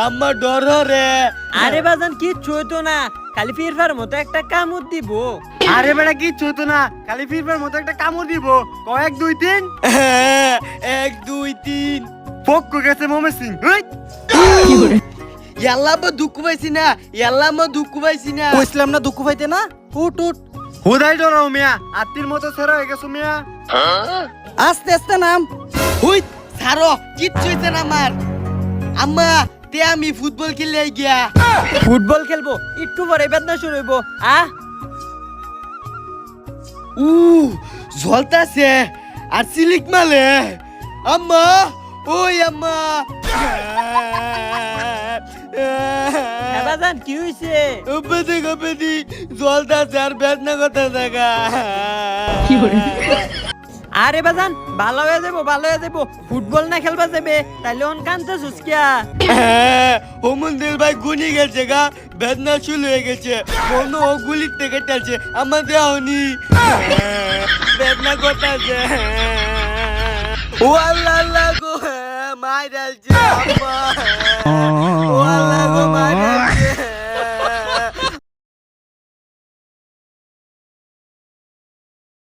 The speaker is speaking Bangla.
আম্মা ডর রে। আরে বাজান কিচ্ছু হইতো না, খালি ফিরফার মতো একটা কামড় দিব। আরে বেটা কিচ্ছু হতো না, খালি ফিরবার মতো একটা কামড় দিব। কয়েক 2 3 1 2 3 পক্কু গেছে মোমে সিং। ইয়াল্লা আম্মা দুঃখ পাইছি না, ইয়াল্লা আম্মা দুঃখ পাইছি না। কইছিলাম না দুঃখ পাইতে না। উঠ উঠ, হুদাই ডরাও মিয়া, আত্মীর মতো ছেড়ে হয়ে গেছো মিয়া। আস্তে আস্তে নাম। হুই ছাড়ো, কিচ্ছু হইছে না আমার। আম্মা তে আমি ফুটবল খেলে গিয়া। ফুটবল খেলবো, একটু পরে বেদনা শুরু হইব। উ জ্বলতাছে আর সিলিক মালে। আম্মা ওই আম্মা। বাজান কি হইছে? বেদি জ্বলতাছে আর বেদনা কথা দেখা। আরে বাজান ভালো হয়ে যাবো, ভালো হয়ে যাবো। ফুটবল না খেলবা যাবে তাইলে অন কানতে সুস্কিয়া। হোমন দিল ভাই গুনি গেছে গা, বেদনা শুরু হয়ে গেছে। মনে ও গুলির থেকে টালছে আমার দেহনি। বেদনা করতেছে। ও আল্লাহ আল্লাহ গো মাই ডালছে আম্মা। ও আল্লাহ গো মাই